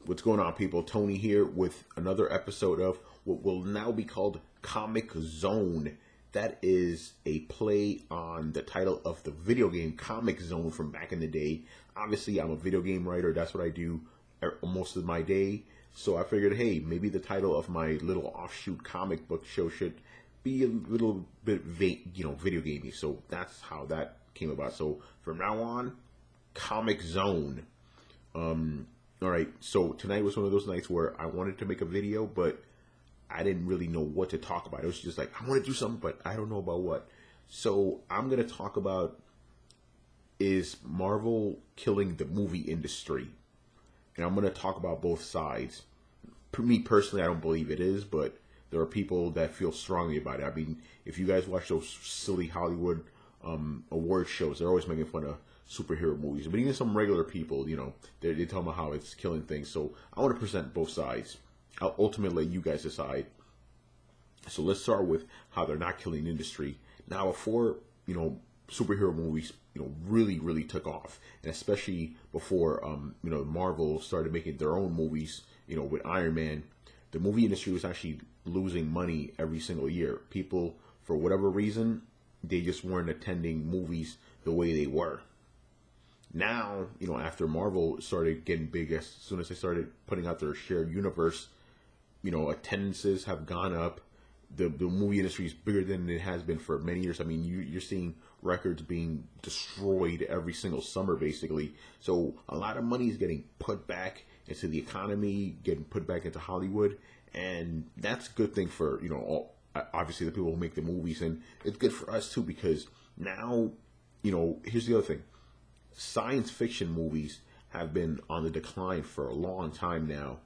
What's going on, people? Tony here with another episode of what will now be called Comic Zone. That is a play on the title of the video game Comic Zone from back in the day. Obviously, I'm a video game writer. That's what I do most of my day. So I figured, hey, maybe the title of my little offshoot comic book show should be a little bit, video gamey. So that's how that came about. So from now on, Comic Zone. All right, so tonight was one of those nights where I wanted to make a video, but I didn't really know what to talk about. It was just like, I want to do something, but I don't know about what. So I'm going to talk about, is Marvel killing the movie industry? And I'm going to talk about both sides. For me personally, I don't believe it is, but there are people that feel strongly about it. I mean, if you guys watch those silly Hollywood award shows, they're always making fun of superhero movies, but even some regular people, they tell me how it's killing things. So I want to present both sides. I'll ultimately let you guys decide. So let's start with how they're not killing the industry. Now, before superhero movies really took off, and especially before Marvel started making their own movies, with Iron Man, the movie industry was actually losing money every single year. People, for whatever reason, they just weren't attending movies the way they were. Now, after Marvel started getting big, as soon as they started putting out their shared universe, attendances have gone up. The movie industry is bigger than it has been for many years. I mean, you're seeing records being destroyed every single summer, basically. So a lot of money is getting put back into the economy, getting put back into Hollywood, and that's a good thing for, obviously the people who make the movies, and it's good for us too, because now, here's the other thing. Science fiction movies have been on the decline for a long time now,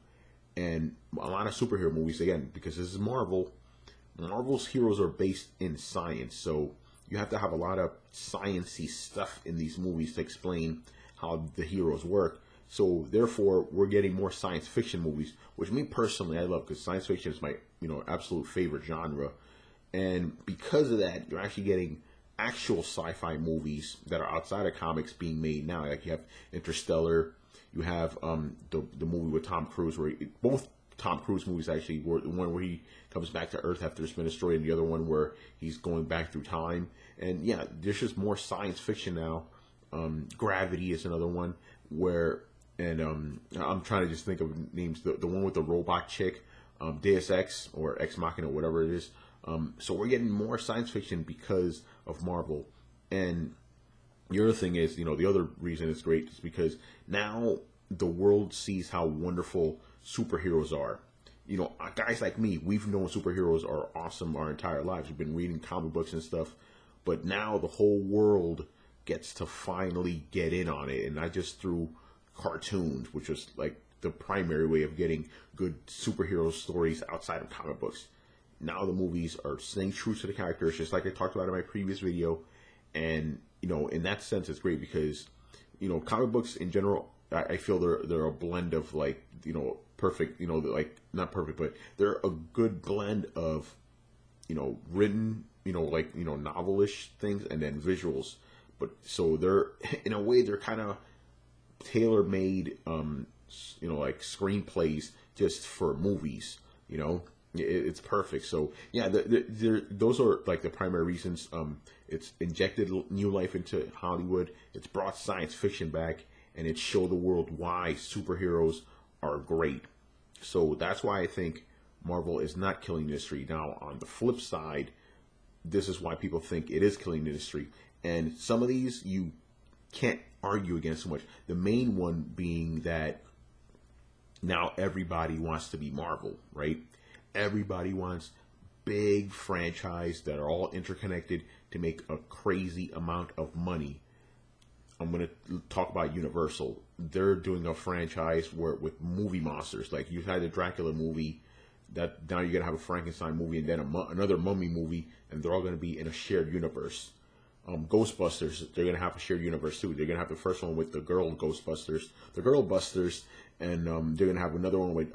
and a lot of superhero movies, again, because this is Marvel's heroes are based in science, so you have to have a lot of science-y stuff in these movies to explain how the heroes work. So therefore, we're getting more science fiction movies, which me personally I love, because science fiction is my absolute favorite genre, and because of that, you're actually getting actual sci-fi movies that are outside of comics being made now. Like you have Interstellar, you have the movie with Tom Cruise, where both Tom Cruise movies actually were the one where he comes back to Earth after it's been destroyed, and the other one where he's going back through time. And yeah, there's just more science fiction now. Gravity is another one where, and I'm trying to just think of names. The one with the robot chick, Deus Ex or Ex Machina, whatever it is. So we're getting more science fiction because of Marvel. And the other thing is, the other reason it's great is because now the world sees how wonderful superheroes are. Guys like me, we've known superheroes are awesome our entire lives. We've been reading comic books and stuff, but now the whole world gets to finally get in on it, and not just through cartoons, which was like the primary way of getting good superhero stories outside of comic books. Now the movies are staying true to the characters, just like I talked about in my previous video. And, in that sense, it's great because, comic books in general, I feel they're a blend of perfect, like not perfect, but they're a good blend of, written, novelish things and then visuals. But so they're, in a way, they're kind of tailor-made, like screenplays just for movies, It's perfect. So yeah, those are like the primary reasons. It's injected new life into Hollywood. It's brought science fiction back, and it showed the world why superheroes are great. So that's why I think Marvel is not killing the industry. Now, on the flip side, this is why people think it is killing the industry. And some of these you can't argue against so much. The main one being that now everybody wants to be Marvel, right? Everybody wants big franchise that are all interconnected to make a crazy amount of money. I'm going to talk about Universal. They're doing a franchise with movie monsters. Like you had the Dracula movie, that now you're going to have a Frankenstein movie, and then another Mummy movie, and they're all going to be in a shared universe. Ghostbusters, they're going to have a shared universe too. They're going to have the first one with the girl Ghostbusters, the Girl Busters, and they're going to have another one with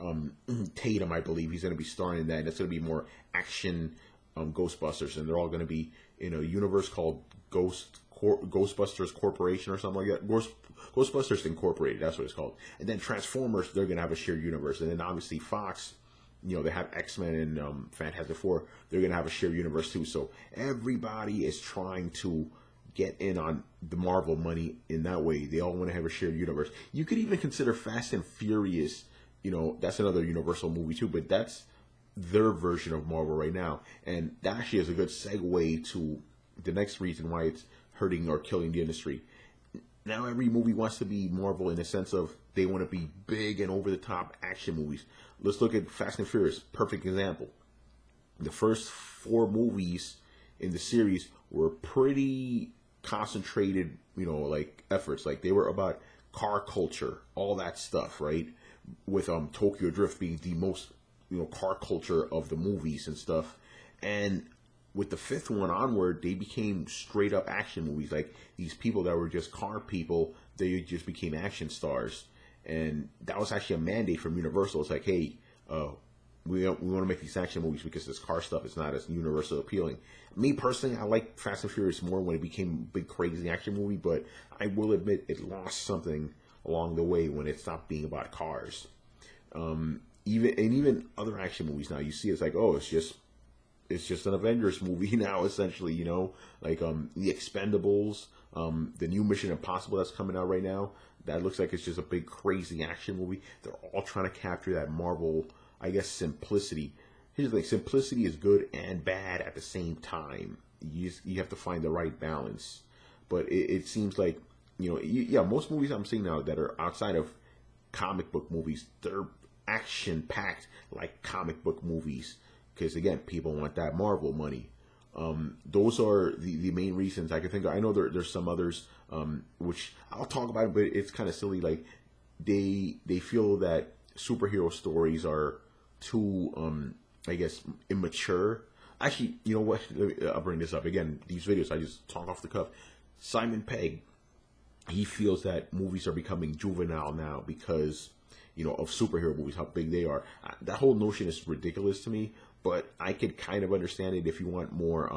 Tatum, I believe. He's going to be starring in that, and it's going to be more action Ghostbusters, and they're all going to be in a universe called Ghost Ghostbusters Corporation or something like that. Ghostbusters Incorporated, that's what it's called. And then Transformers, they're gonna have a shared universe. And then obviously Fox, they have X-Men and Fantastic Four. They're gonna have a shared universe too. So everybody is trying to get in on the Marvel money in that way. They all want to have a shared universe. You could even consider Fast and Furious. That's another Universal movie too, but that's their version of Marvel right now. And that actually is a good segue to the next reason why it's hurting or killing the industry. Now every movie wants to be Marvel in the sense of they want to be big and over the top action movies. Let's look at Fast and Furious, perfect example. The first 4 movies in the series were pretty concentrated, like efforts. Like they were about car culture, all that stuff, right? With Tokyo Drift being the most, car culture of the movies and stuff. And with the 5th one onward, they became straight up action movies. Like these people that were just car people, they just became action stars. And that was actually a mandate from Universal. It's like, hey, we want to make these action movies because this car stuff is not as universal appealing. Me personally, I like Fast and Furious more when it became a big crazy action movie, but I will admit it lost something along the way when it stopped being about cars. Even other action movies now, you see it's like, oh, it's just an Avengers movie now, essentially, like the Expendables, the new Mission Impossible that's coming out right now. That looks like it's just a big crazy action movie. They're all trying to capture that Marvel, I guess, simplicity. Here's the thing: simplicity is good and bad at the same time. You have to find the right balance. But it seems like, most movies I'm seeing now that are outside of comic book movies, they're action packed like comic book movies. Because again, people want that Marvel money. Those are the main reasons I can think of. I know there's some others, which I'll talk about, but it's kind of silly. Like they feel that superhero stories are too, I guess, immature. Actually, you know what? I'll bring this up again. These videos I just talk off the cuff. Simon Pegg, he feels that movies are becoming juvenile now because of superhero movies, how big they are. That whole notion is ridiculous to me. But I could kind of understand it if you want more,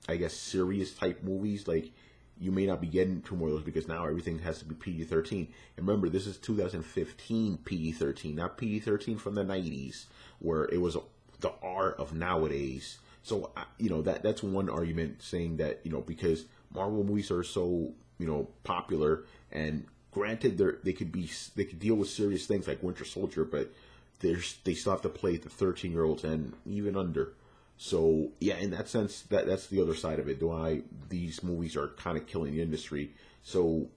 I guess, serious type movies. Like, you may not be getting to more of those because now everything has to be PG-13. And remember, this is 2015 PG-13, not PG-13 from the 90s, where it was the R of nowadays. So, that's one argument saying that, because Marvel movies are so, popular, and granted, they could deal with serious things like Winter Soldier, but they still have to play the 13-year-olds and even under. So yeah, in that sense, that's the other side of it. These movies are kind of killing the industry. So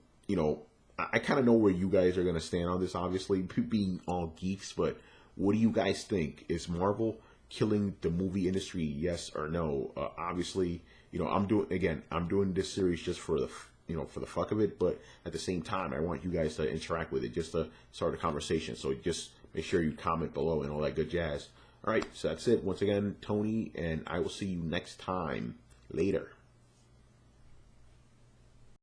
I kind of know where you guys are going to stand on this. Obviously, being all geeks, but what do you guys think? Is Marvel killing the movie industry? Yes or no? Obviously, I'm doing this series just for the for the fuck of it, but at the same time, I want you guys to interact with it, just to start a conversation. So just make sure you comment below and all that good jazz. All right, so that's it. Once again, Tony, and I will see you next time. Later.